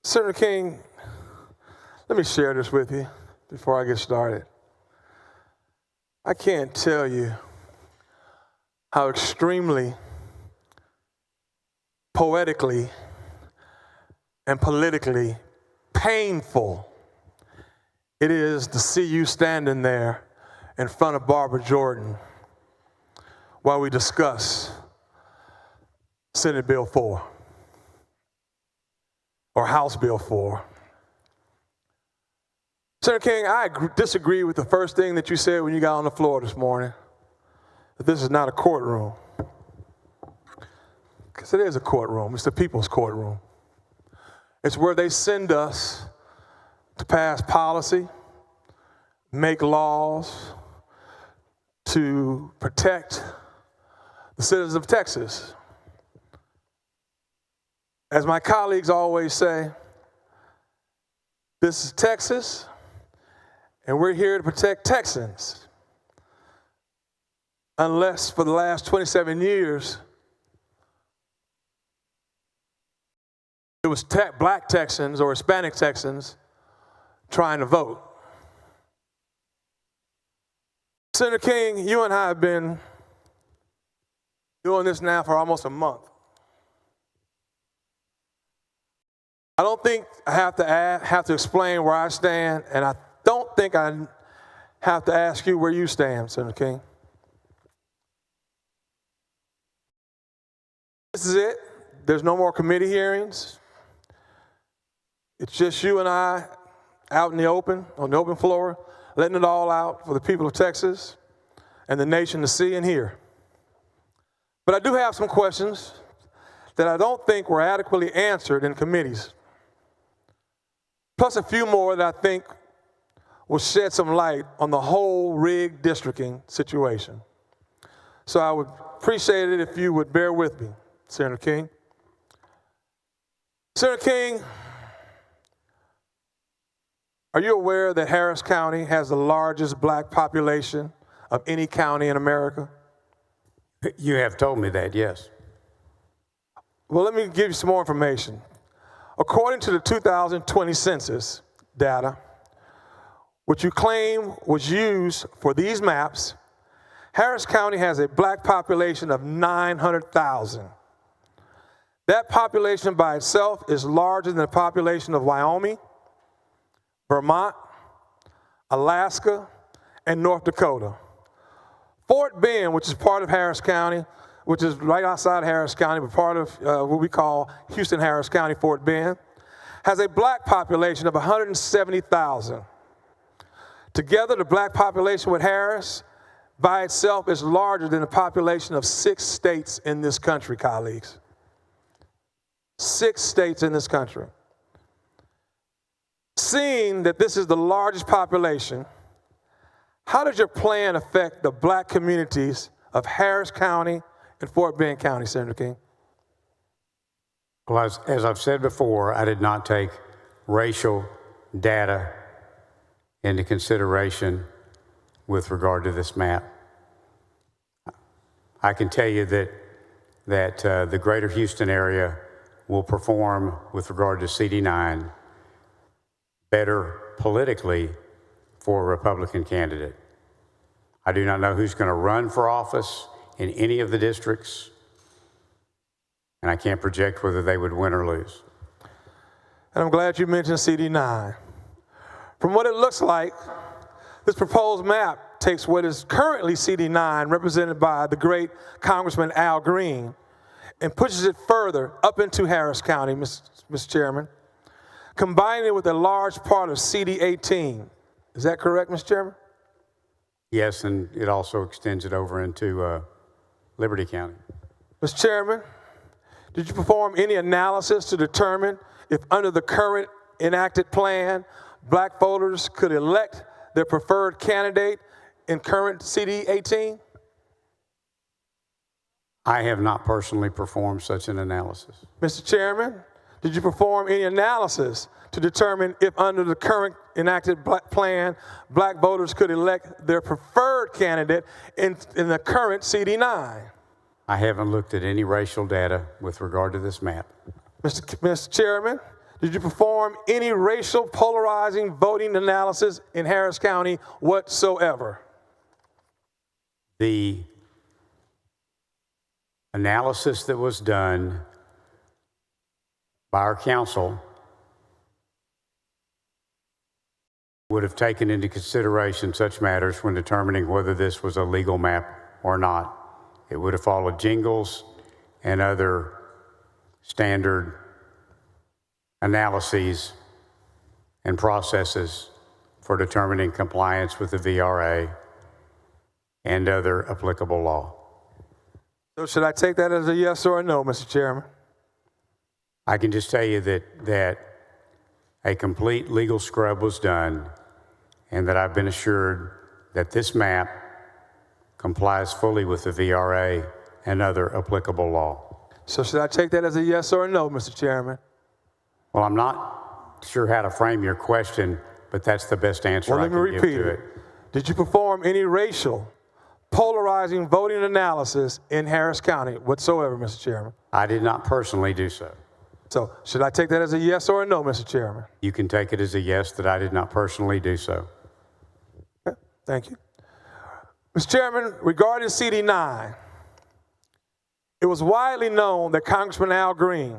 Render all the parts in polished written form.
Senator King, let me share this with you before I get started. I can't tell you how extremely poetically and politically painful it is to see you standing there in front of Barbara Jordan while we discuss Senate Bill 4 or House Bill 4. Senator King, I disagree with the first thing that you said when you got on the floor this morning, that this is not a courtroom. Because it is a courtroom. It's the people's courtroom. It's where they send us to pass policy, make laws, to protect the citizens of Texas. As my colleagues always say, this is Texas, and we're here to protect Texans. Unless for the last 27 years, it was black Texans or Hispanic Texans trying to vote. Senator King, you and I have been doing this now for almost a month. I don't think I have to explain where I stand, and I don't think I have to ask you where you stand, Senator King. This is it. There's no more committee hearings. It's just you and I out in the open, on the open floor, letting it all out for the people of Texas and the nation to see and hear. But I do have some questions that I don't think were adequately answered in committees, plus a few more that I think will shed some light on the whole rigged districting situation. So I would appreciate it if you would bear with me, Senator King. Senator King, are you aware that Harris County has the largest black population of any county in America? You have told me that, yes. Well, let me give you some more information. According to the 2020 census data, which you claim was used for these maps, Harris County has a black population of 900,000. That population by itself is larger than the population of Wyoming, Vermont, Alaska, and North Dakota. Fort Bend, which is part of Harris County, which is right outside Harris County, but part of what we call Houston-Harris County, Fort Bend, has a black population of 170,000. Together, the black population with Harris by itself is larger than the population of 6 states in this country, colleagues. 6 states in this country. Seeing that this is the largest population, how does your plan affect the black communities of Harris County and Fort Bend County, Senator King? Well, as I've said before, I did not take racial data into consideration with regard to this map. I can tell you that the greater Houston area will perform with regard to CD9 better politically for a Republican candidate. I do not know who's going to run for office in any of the districts, and I can't project whether they would win or lose. And I'm glad you mentioned CD9. From what it looks like, this proposed map takes what is currently CD9, represented by the great Congressman Al Green, and pushes it further up into Harris County, Mr. Chairman, combining it with a large part of CD18. Is that correct, Mr. Chairman? Yes, and it also extends it over into Liberty County. Mr. Chairman, did you perform any analysis to determine if under the current enacted plan, black voters could elect their preferred candidate in current CD18? I have not personally performed such an analysis. Mr. Chairman, did you perform any analysis to determine if under the current enacted plan, black voters could elect their preferred candidate in the current CD9? I haven't looked at any racial data with regard to this map. Mr. Chairman, Did you perform any racial polarizing voting analysis in Harris County whatsoever? The analysis that was done by our council would have taken into consideration such matters when determining whether this was a legal map or not. It would have followed jingles and other standard analyses and processes for determining compliance with the VRA and other applicable law. So should I take that as a yes or a no, Mr. Chairman? I can just tell you that a complete legal scrub was done and that I've been assured that this map complies fully with the VRA and other applicable law. So should I take that as a yes or a no, Mr. Chairman? Well, I'm not sure how to frame your question, but that's the best answer I can give to it. Did you perform any racial polarizing voting analysis in Harris County whatsoever, Mr. Chairman? I did not personally do so. So should I take that as a yes or a no, Mr. Chairman? You can take it as a yes that I did not personally do so. Okay, thank you. Mr. Chairman, regarding CD9, it was widely known that Congressman Al Green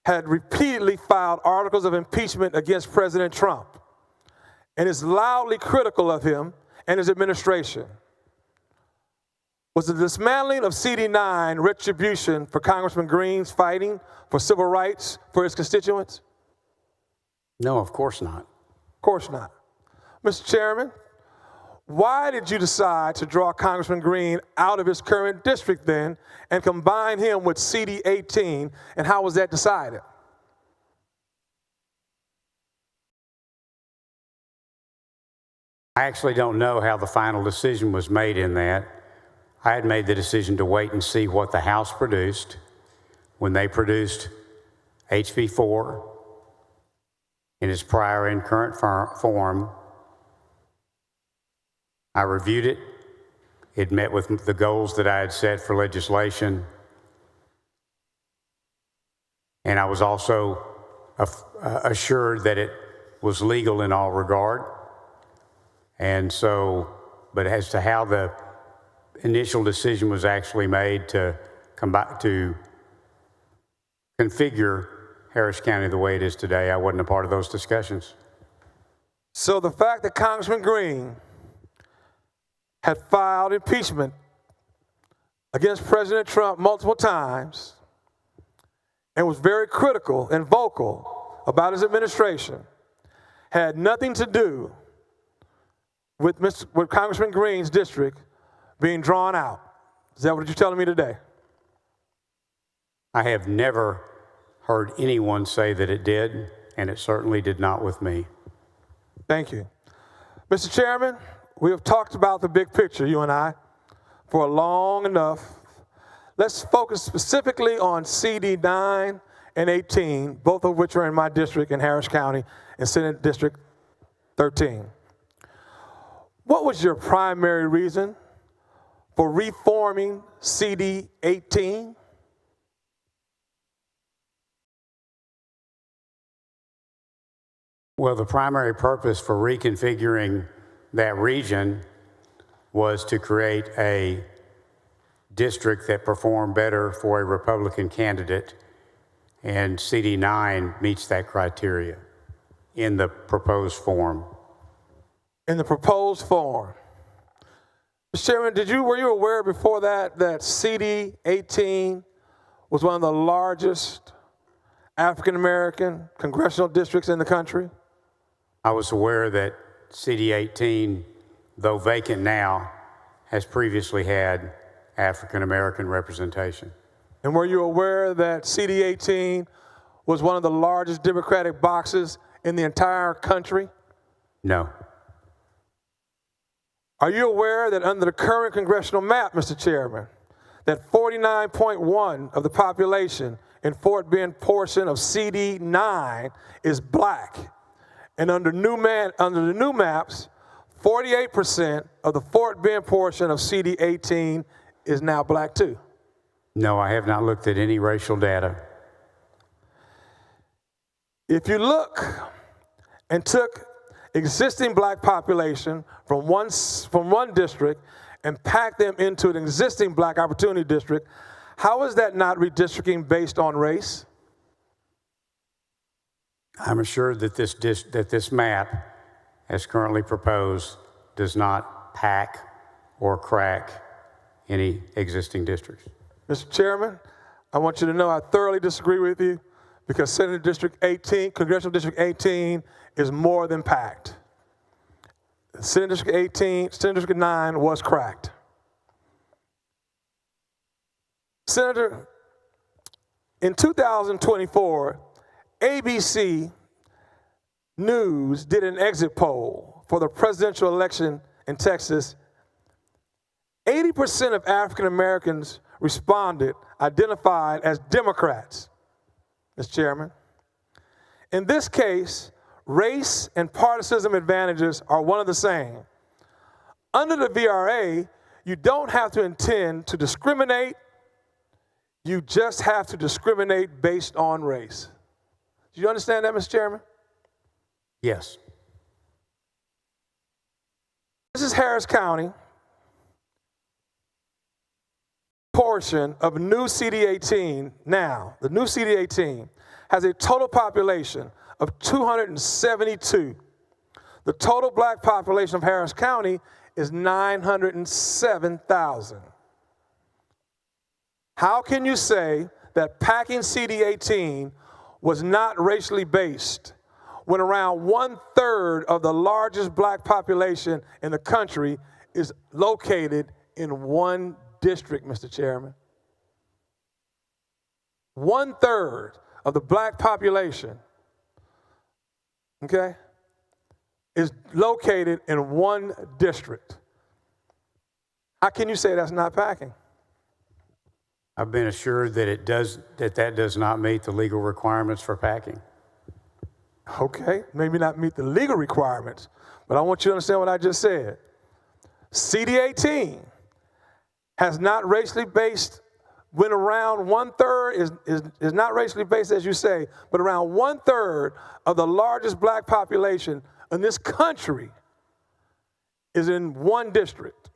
had repeatedly filed articles of impeachment against President Trump and is loudly critical of him and his administration. Was the dismantling of CD9 retribution for Congressman Green's fighting for civil rights for his constituents? No, of course not. Of course not. Mr. Chairman, why did you decide to draw Congressman Green out of his current district then and combine him with CD18, and how was that decided? I actually don't know how the final decision was made in that. I had made the decision to wait and see what the House produced. When they produced HB 4 in its prior and current form, I reviewed it. It met with the goals that I had set for legislation. And I was also assured that it was legal in all regard. And so, but as to how the initial decision was actually made to come back to configure Harris County the way it is today, I wasn't a part of those discussions. So the fact that Congressman Green had filed impeachment against President Trump multiple times and was very critical and vocal about his administration had nothing to do with Congressman Green's district being drawn out. Is that what you're telling me today? I have never heard anyone say that it did, and it certainly did not with me. Thank you. Mr. Chairman, we have talked about the big picture, you and I, for long enough. Let's focus specifically on CD9 and 18, both of which are in my district in Harris County and Senate District 13. What was your primary reason for reforming CD18? Well, the primary purpose for reconfiguring that region was to create a district that performed better for a Republican candidate, and CD9 meets that criteria in the proposed form. In the proposed form. Mr. Chairman, were you aware before that CD18 was one of the largest African-American congressional districts in the country? I was aware that CD18, though vacant now, has previously had African-American representation. And were you aware that CD18 was one of the largest Democratic boxes in the entire country? No. Are you aware that under the current congressional map, Mr. Chairman, that 49.1% of the population in Fort Bend portion of CD9 is black? And under the new maps, 48% of the Fort Bend portion of CD18 is now black too. No, I have not looked at any racial data. If you look and took existing black population from one district and packed them into an existing black opportunity district, how is that not redistricting based on race? I'm assured that this map, as currently proposed, does not pack or crack any existing districts. Mr. Chairman, I want you to know I thoroughly disagree with you because Senate District 18, Congressional District 18 is more than packed. Senate District 18, Senate District 9 was cracked. Senator, in 2024, ABC News did an exit poll for the presidential election in Texas. 80% of African Americans responded, identified as Democrats, Mr. Chairman. In this case, race and partisan advantages are one of the same. Under the VRA, you don't have to intend to discriminate, you just have to discriminate based on race. Do you understand that, Mr. Chairman? Yes. This is Harris County portion of new CD18 now. The new CD18 has a total population of 272. The total black population of Harris County is 907,000. How can you say that packing CD18 was not racially based when around 1/3 of the largest black population in the country is located in one district, Mr. Chairman? 1/3 of the black population, okay, is located in one district. How can you say that's not packing? I've been assured that that does not meet the legal requirements for packing. Okay, maybe not meet the legal requirements, but I want you to understand what I just said. CD18 has not racially based, when around 1/3 is not racially based, as you say, but around 1/3 of the largest black population in this country is in one district.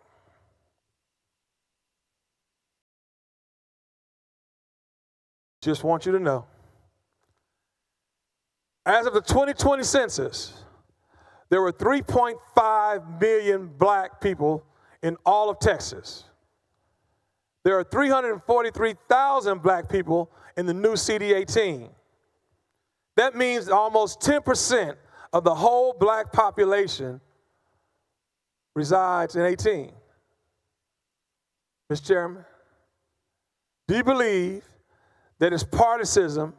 Just want you to know. As of the 2020 census, there were 3.5 million black people in all of Texas. There are 343,000 black people in the new CD18. That means almost 10% of the whole black population resides in 18. Mr. Chairman, do you believe that it's partisanship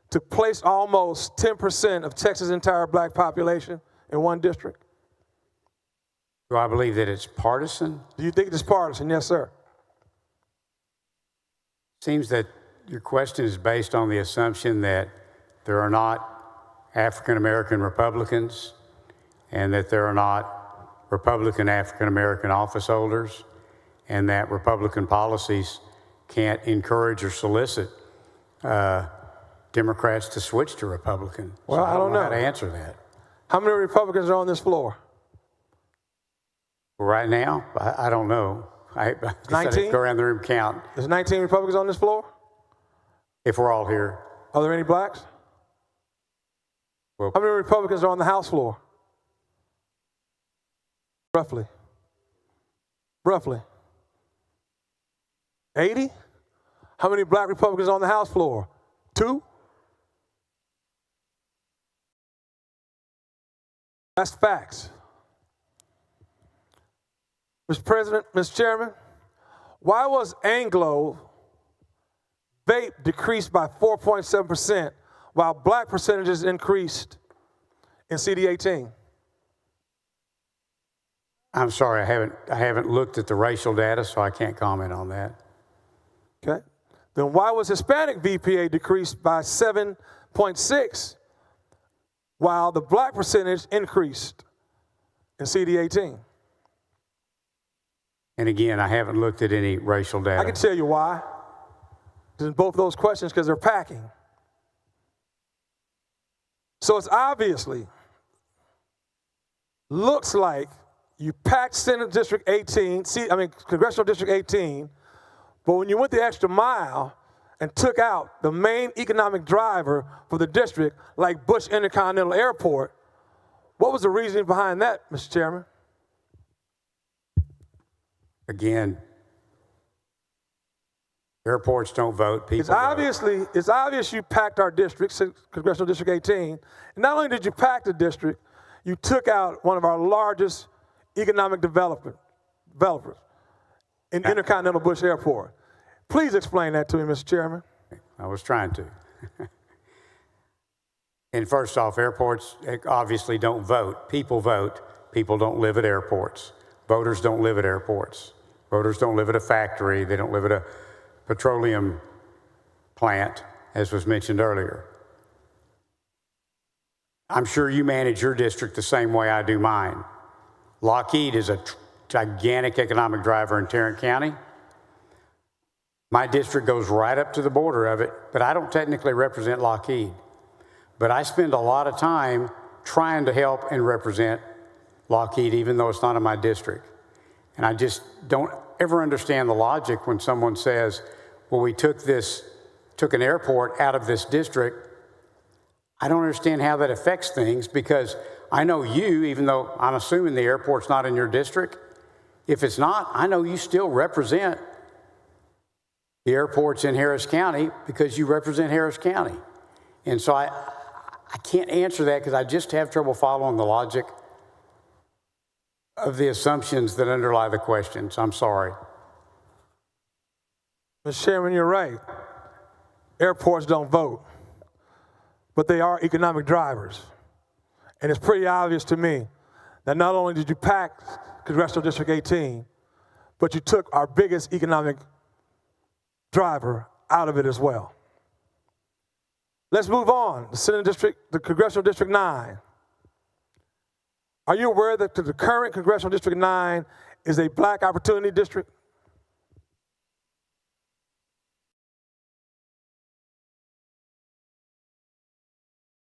to place almost 10% of Texas' entire black population in one district? Do I believe that it's partisan? Do you think it's partisan? Yes, sir. Seems that your question is based on the assumption that there are not African American Republicans and that there are not Republican African American office holders and that Republican policies can't encourage or solicit Democrats to switch to Republican. Well, I don't know how to answer that. How many Republicans are on this floor? Right now, I don't know. I 19? Go around the room count. There's 19 Republicans on this floor? If we're all here. Are there any blacks? Well, how many Republicans are on the House floor? Roughly. 80? How many black Republicans on the House floor? 2? That's facts. Mr. President, Mr. Chairman, why was Anglo vape decreased by 4.7% while black percentages increased in CD18? I'm sorry, I haven't looked at the racial data, so I can't comment on that. Okay. Then why was Hispanic VPA decreased by 7.6 while the black percentage increased in CD18? And again, I haven't looked at any racial data. I can tell you why. In both of those questions, because they're packing. So it's obviously looks like you packed Senate District 18, Congressional District 18, but when you went the extra mile and took out the main economic driver for the district, like Bush Intercontinental Airport, what was the reasoning behind that, Mr. Chairman? Again, airports don't vote, people vote. It's obvious you packed our district, Congressional District 18. And not only did you pack the district, you took out one of our largest economic developers in Intercontinental Bush Airport. Please explain that to me, Mr. Chairman. I was trying to. And first off, airports obviously don't vote. People vote. People don't live at airports. Voters don't live at airports. Voters don't live at a factory. They don't live at a petroleum plant, as was mentioned earlier. I'm sure you manage your district the same way I do mine. Lockheed is a gigantic economic driver in Tarrant County. My district goes right up to the border of it, but I don't technically represent Lockheed. But I spend a lot of time trying to help and represent Lockheed, even though it's not in my district. And I just don't ever understand the logic when someone says, well, we took an airport out of this district. I don't understand how that affects things, because I know you, even though I'm assuming the airport's not in your district, if it's not, I know you still represent the airports in Harris County because you represent Harris County. And so I can't answer that because I just have trouble following the logic of the assumptions that underlie the questions. I'm sorry. Mr. Chairman, you're right. Airports don't vote, but they are economic drivers. And it's pretty obvious to me that not only did you pack Congressional District 18, but you took our biggest economic driver out of it as well. Let's move on. The Congressional District 9. Are you aware that the current Congressional District 9 is a black opportunity district?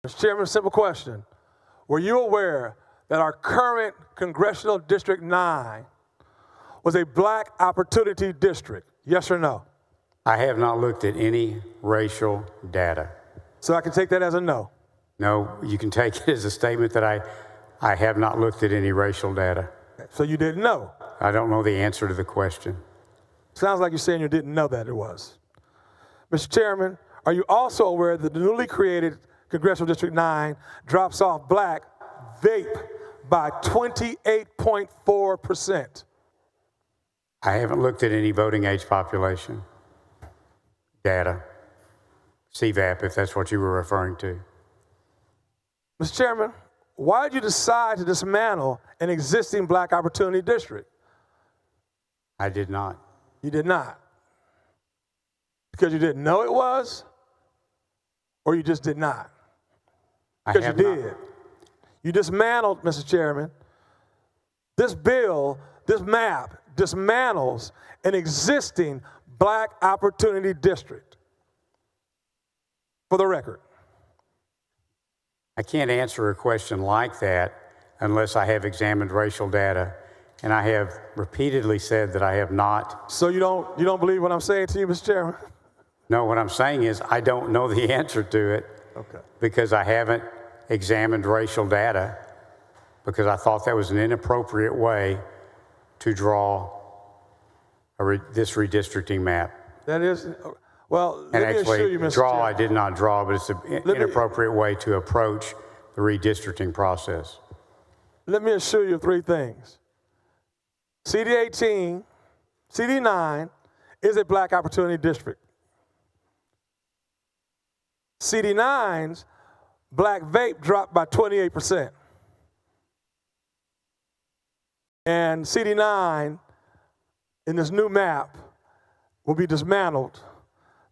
Mr. Chairman, a simple question. Were you aware that our current Congressional District 9 was a black opportunity district? Yes or no? I have not looked at any racial data. So I can take that as a no? No, you can take it as a statement that I have not looked at any racial data. So you didn't know? I don't know the answer to the question. Sounds like you're saying you didn't know that it was. Mr. Chairman, are you also aware that the newly created Congressional District 9 drops off black vape by 28.4%? I haven't looked at any voting age population data, CVAP, if that's what you were referring to. Mr. Chairman, why did you decide to dismantle an existing black opportunity district? I did not. You did not? Because you didn't know it was? Or you just did not? Because you did. You dismantled, Mr. Chairman, this bill, this map, dismantles an existing black opportunity district. For the record. I can't answer a question like that unless I have examined racial data, and I have repeatedly said that I have not. So you don't believe what I'm saying to you, Mr. Chairman? No, what I'm saying is I don't know the answer to it. Okay. Because I haven't examined racial data, because I thought that was an inappropriate way to draw this redistricting map. That is, well, and let me assure you, Mr. Chairman. I Chairman. did not draw, but it's an inappropriate way to approach the redistricting process. Let me assure you of three things. CD9 is a black opportunity district. CD9's black vape dropped by 28%. And CD9 in this new map will be dismantled.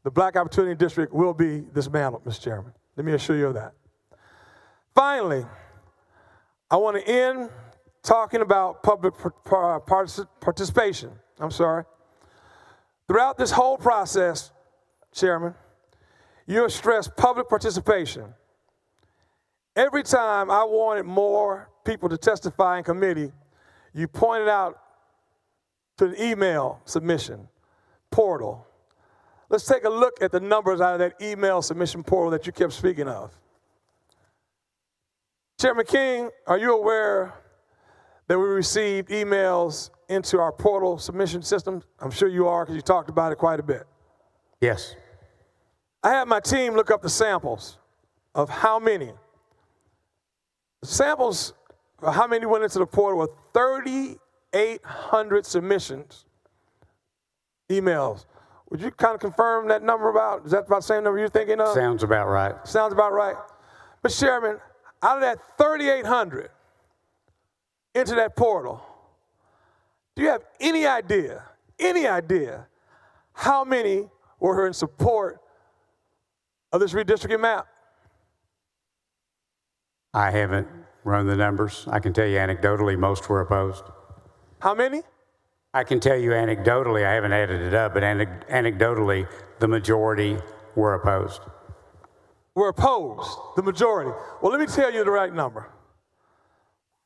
The black opportunity district will be dismantled, Mr. Chairman. Let me assure you of that. Finally, I want to end talking about public participation. Throughout this whole process, Chairman, you have stressed public participation Every time I wanted more people to testify in committee, you pointed out to the email submission portal. Let's take a look at the numbers out of that email submission portal that you kept speaking of. Chairman King, are you aware that we received emails into our portal submission system? I'm sure you are, because you talked about it quite a bit. Yes. I had my team look up the samples of how many. The samples of how many went into the portal were 3,800 submissions, emails. Would you kind of confirm that number about? Is that about the same number you're thinking of? Sounds about right. Sounds about right. Mr. Chairman, out of that 3,800 into that portal, do you have any idea how many were in support of this redistricting map? I haven't run the numbers. I can tell you anecdotally, most were opposed. How many? I can tell you anecdotally, I haven't added it up, but anecdotally, the majority were opposed. Were opposed, the majority. Well, let me tell you the right number.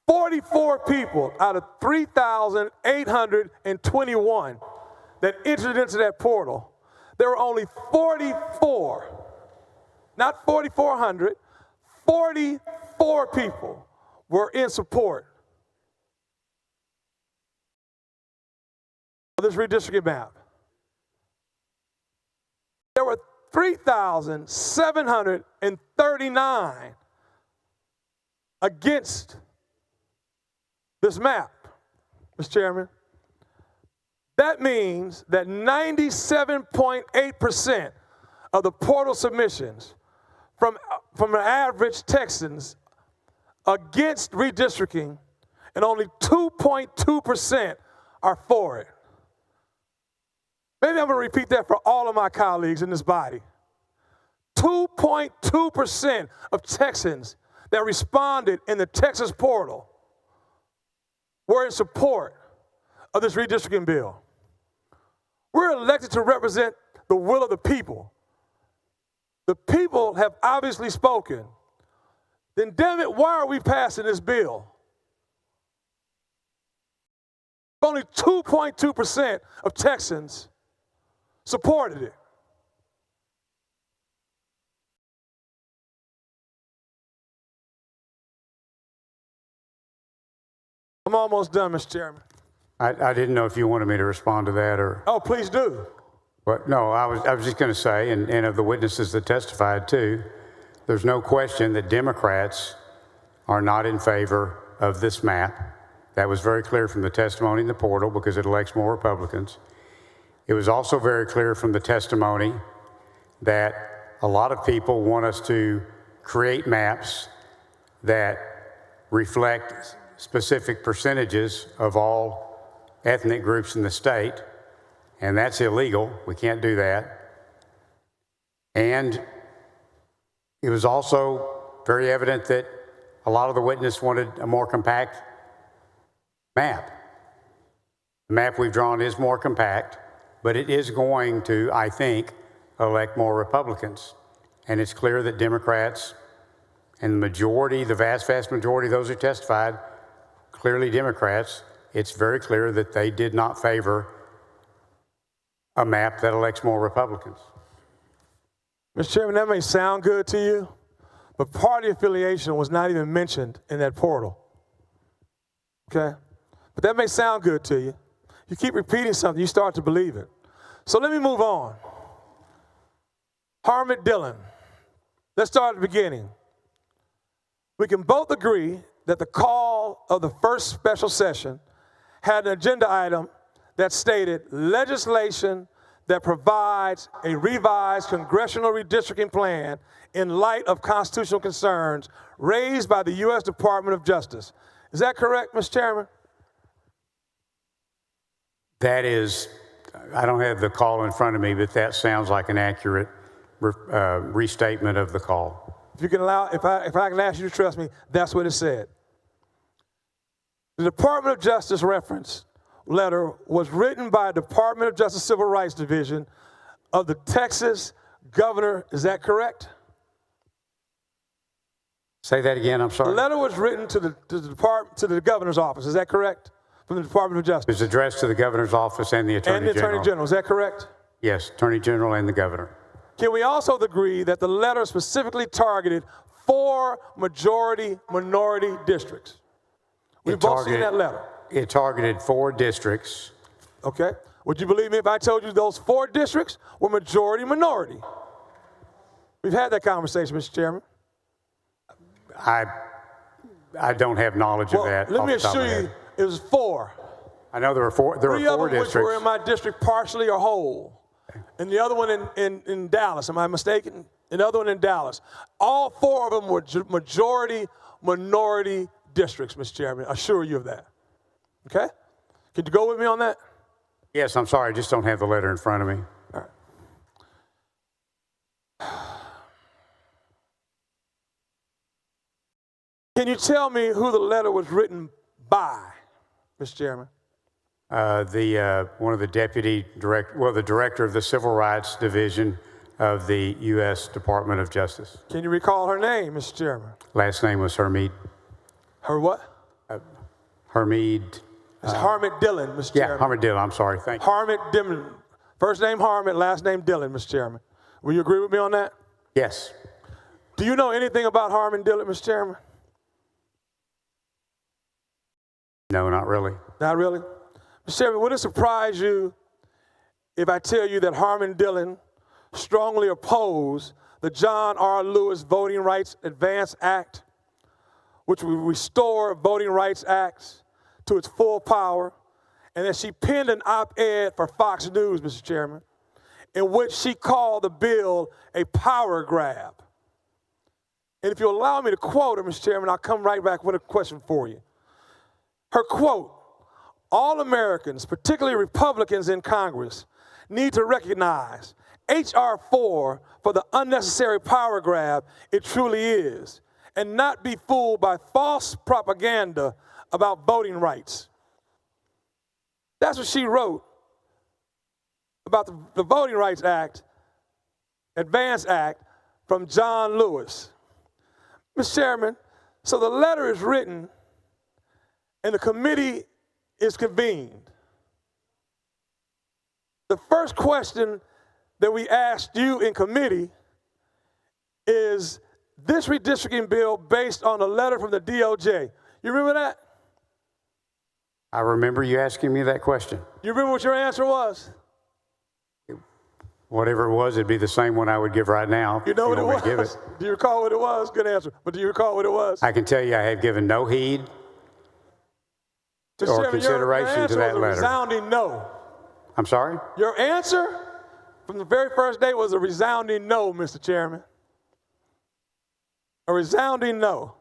44 people out of 3,821 that entered into that portal, there were only 44, not 4,400, 44 people were in support of this redistricting map. There were 3,739 against this map, Mr. Chairman. That means that 97.8% of the portal submissions from an average Texans against redistricting, and only 2.2% are for it. Maybe I'm going to repeat that for all of my colleagues in this body. 2.2% of Texans that responded in the Texas portal were in support of this redistricting bill. We're elected to represent the will of the people. The people have obviously spoken. Then damn it, why are we passing this bill? Only 2.2% of Texans supported it. I'm almost done, Mr. Chairman. I didn't know if you wanted me to respond to that or. Oh, please do. But no, I was just going to say, and of the witnesses that testified too, there's no question that Democrats are not in favor of this map. That was very clear from the testimony in the portal because it elects more Republicans. It was also very clear from the testimony that a lot of people want us to create maps that reflect specific percentages of all ethnic groups in the state, and that's illegal. We can't do that. And it was also very evident that a lot of the witnesses wanted a more compact map. The map we've drawn is more compact, but it is going to, I think, elect more Republicans. And it's clear that Democrats and the majority, the vast, vast majority of those who testified, clearly Democrats, it's very clear that they did not favor a map that elects more Republicans. Mr. Chairman, that may sound good to you, but party affiliation was not even mentioned in that portal. Okay? But that may sound good to you. You keep repeating something, you start to believe it. So let me move on. Harmon Dillon. Let's start at the beginning. We can both agree that the call of the first special session had an agenda item that stated legislation that provides a revised congressional redistricting plan in light of constitutional concerns raised by the U.S. Department of Justice. Is that correct, Mr. Chairman? That is, I don't have the call in front of me, but that sounds like an accurate restatement of the call. If you can allow, if I can ask you to trust me, that's what it said. The Department of Justice reference letter was written by Department of Justice Civil Rights Division of the Texas governor. Is that correct? Say that again, I'm The sorry. letter was written to the governor's office. Is that correct? From the Department of It Justice. was addressed to the governor's office and the attorney And the general. Attorney General. Is that correct? Yes, attorney general and the governor. Can we also agree that the letter specifically targeted 4 majority-minority districts? We've both seen that letter. It targeted 4 districts. Okay. Would you believe me if I told you those 4 districts were majority-minority? We've had that conversation, Mr. Chairman. I don't have knowledge of that. Let me off the top of assure my you, head. it was 4. I know there were 4. There 3 were of 4 them which districts. were in my district partially or whole. And the other one in Dallas, am I mistaken? And the other one in Dallas. All 4 of them were majority-minority districts, Mr. Chairman. I assure you of that. Okay? Could you go with me on that? Yes, I'm sorry. I just don't have the letter in front of me. All right. Can you tell me who the letter was written by, Mr. Chairman? One of the the director of the Civil Rights Division of the U.S. Department of Justice. Can you recall her name, Mr. Chairman? Last name was Hermide. Her what? Hermide. It's Harmit Dillon, Mr. Yeah, Chairman. Hermide Dillon. I'm sorry. Thank you. Harmit Dillon. First name Harmit, last name Dillon, Mr. Chairman. Will you agree with me on that? Yes. Do you know anything about Harmit Dillon, Mr. Chairman? No, not really. Not really? Mr. Chairman, would it surprise you if I tell you that Harmit Dillon strongly opposed the John R. Lewis Voting Rights Advance Act, which would restore voting rights acts to its full power, and that she penned an op-ed for Fox News, Mr. Chairman, in which she called the bill a power grab? And if you allow me to quote her, Mr. Chairman, I'll come right back with a question for you. Her quote, "All Americans, particularly Republicans in Congress, need to recognize H.R. 4 for the unnecessary power grab it truly is, and not be fooled by false propaganda about voting rights." That's what she wrote about the Voting Rights Act, Advance Act, from John Lewis. Mr. Chairman, so the letter is written and the committee is convened. The first question that we asked you in committee is this redistricting bill based on a letter from the DOJ. You remember that? I remember you asking me that question. You remember what your answer was? Whatever it was, it'd be the same one I would give right now. You know what it want me to give was? Do you recall what it was? Good answer. But do you recall what it was? I can tell you I have given no heed Mr. or Chairman, consideration your to answer that was a letter. resounding no. I'm sorry? Your answer from the very first day was a resounding no, Mr. Chairman. A resounding no.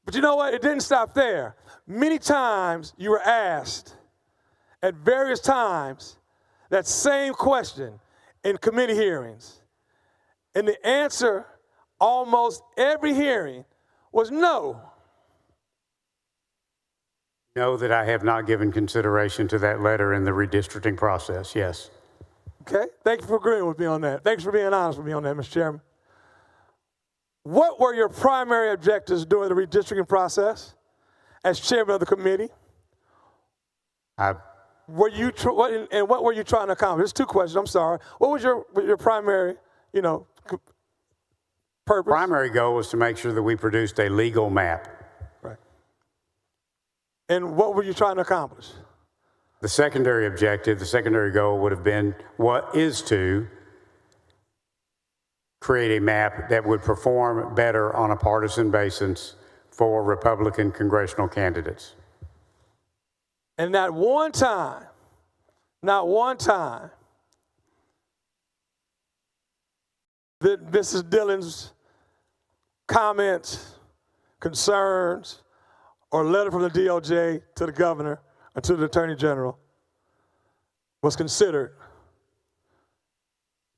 But you know what? It didn't stop there. Many times you were asked at various times that same question in committee hearings. And the answer almost every hearing was no. Know that I have not given consideration to that letter in the redistricting process, yes. Okay? Thank you for agreeing with me on that. Thanks for being honest with me on that, Mr. Chairman. What were your primary objectives during the redistricting process as chairman of the committee? What were you trying to accomplish? There's 2 questions, I'm sorry. What was your primary, purpose? Primary goal was to make sure that we produced a legal map. Right. And what were you trying to accomplish? The secondary objective, the secondary goal would have been to create a map that would perform better on a partisan basis for Republican congressional candidates. And not one time, that Mrs. Dillon's comments, concerns, or letter from the DOJ to the governor or to the attorney general was considered.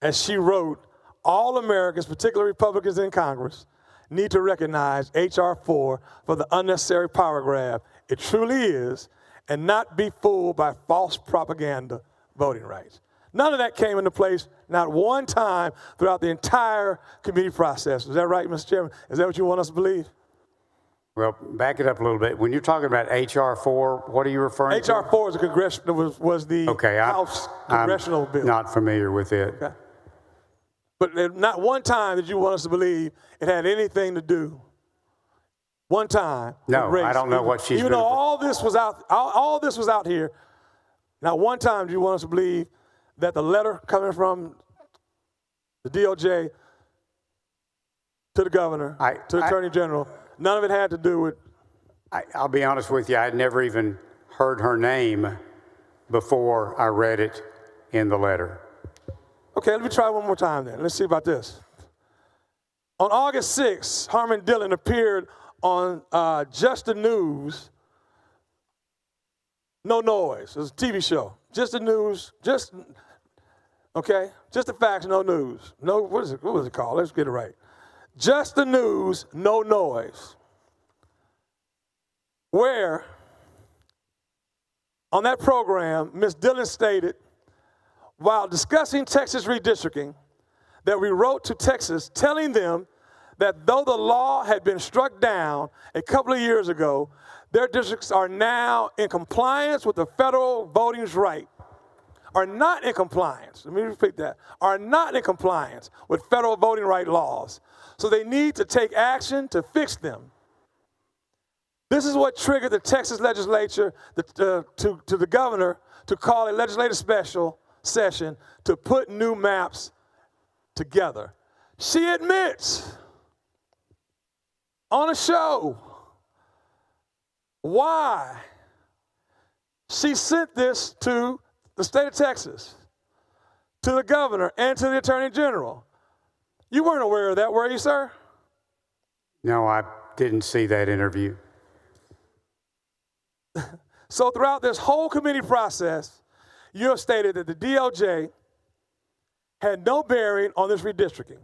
As she wrote, all Americans, particularly Republicans in Congress, need to recognize H.R. 4 for the unnecessary power grab it truly is, and not be fooled by false propaganda voting rights. None of that came into place, not one time throughout the entire committee process. Is that right, Mr. Chairman? Is that what you want us to believe? Well, back it up a little bit. When you're talking about H.R. 4, what are you referring to? H.R. 4 is was the House Congressional bill. I'm not familiar with it. Okay. But not one time did you want us to believe it had anything to do. One time. No, with race. I don't know what she's Even though all this was out here, not one time did you want us to believe that the letter coming from the DOJ to the governor, to the Attorney General, none of it had to do with. I'll be honest with you, I'd never even heard her name before I read it in the letter. Okay, let me try one more time then. Let's see about this. On August 6th, Harmon Dillon appeared on Just the News, No Noise. It was a TV show. Just the News, just the facts, no news. No, what was it called? Let's get it right. Just the News, No Noise. Where, on that program, Ms. Dillon stated, while discussing Texas redistricting, that we wrote to Texas telling them that though the law had been struck down a couple of years ago, their districts are now in compliance with the federal voting right. Are not in compliance, let me repeat that, are not in compliance with federal voting right laws. So they need to take action to fix them. This is what triggered the Texas legislature to the governor to call a legislative special session to put new maps together. She admits on a show why she sent this to the state of Texas, to the governor, and to the attorney general. You weren't aware of that, were you, sir? No, I didn't see that interview. So throughout this whole committee process, you have stated that the DOJ had no bearing on this redistricting,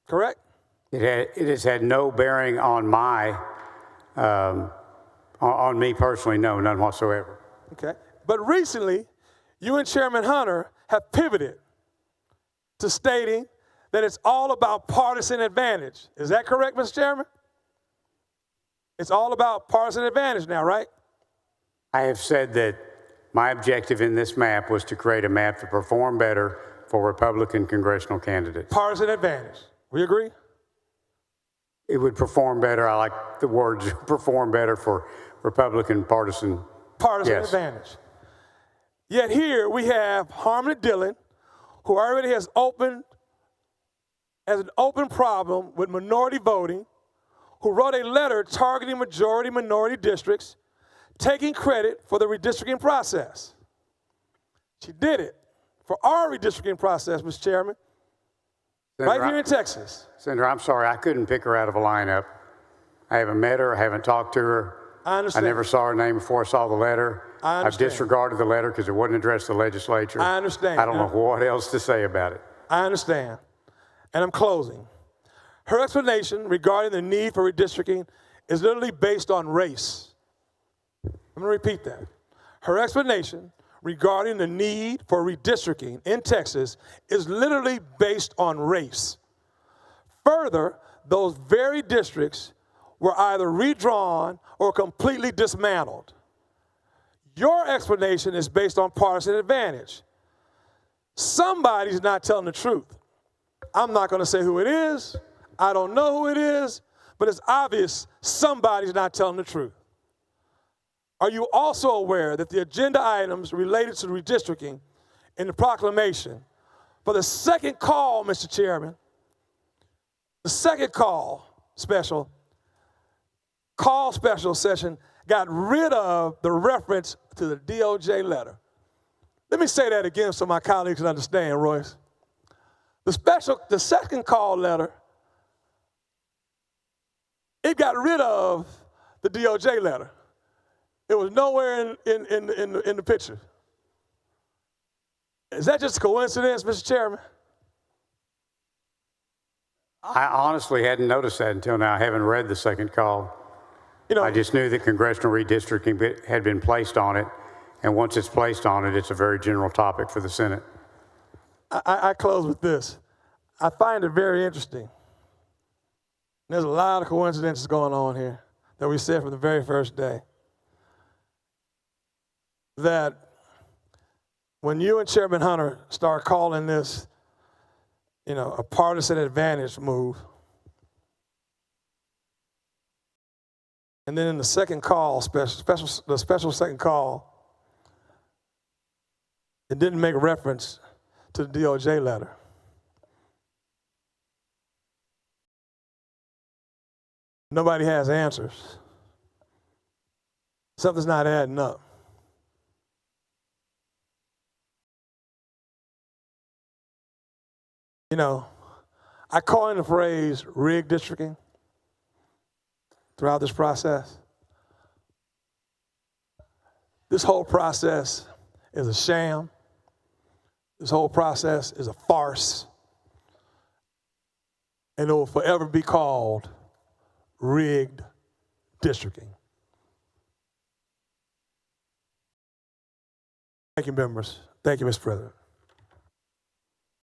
correct? It has had no bearing on on me personally, no, none whatsoever. Okay. But recently, you and Chairman Hunter have pivoted to stating that it's all about partisan advantage. Is that correct, Mr. Chairman? It's all about partisan advantage now, right? I have said that my objective in this map was to create a map to perform better for Republican congressional candidates. Partisan advantage. We agree? It would perform better. I like the words perform better for Republican partisan advantage. Yet here we have Harmon Dillon, who already has an open problem with minority voting, who wrote a letter targeting majority-minority districts, taking credit for the redistricting process. She did it for our redistricting process, Mr. Chairman, Senator, right here in Texas. Senator, I'm sorry, I couldn't pick her out of a lineup. I haven't met her, I haven't talked to her. I understand. I never saw her name before I saw the letter. I understand. I've disregarded the letter because it wouldn't address the legislature. I understand. I don't know what else to say about it. I understand. And I'm closing. Her explanation regarding the need for redistricting is literally based on race. I'm going to repeat that. Her explanation regarding the need for redistricting in Texas is literally based on race. Further, those very districts were either redrawn or completely dismantled. Your explanation is based on partisan advantage. Somebody's not telling the truth. I'm not going to say who it is. I don't know who it is, but it's obvious somebody's not telling the truth. Are you also aware that the agenda items related to redistricting in the proclamation for the second call, Mr. Chairman, the second special session got rid of the reference to the DOJ letter? Let me say that again so my colleagues can understand, Royce. The second call letter, it got rid of the DOJ letter. It was nowhere in the picture. Is that just a coincidence, Mr. Chairman? I honestly hadn't noticed that until now. I haven't read the second call. I just knew that congressional redistricting had been placed on it, and once it's placed on it, it's a very general topic for the Senate. I close with this. I find it very interesting. There's a lot of coincidences going on here that we said from the very first day. That when you and Chairman Hunter start calling this, a partisan advantage move, and then in the second call, the special second call, it didn't make reference to the DOJ letter. Nobody has answers. Something's not adding up. I coined the phrase redistricting throughout this process. This whole process is a sham. This whole process is a farce. And it will forever be called rigged districting. Thank you, members. Thank you, Mr. President.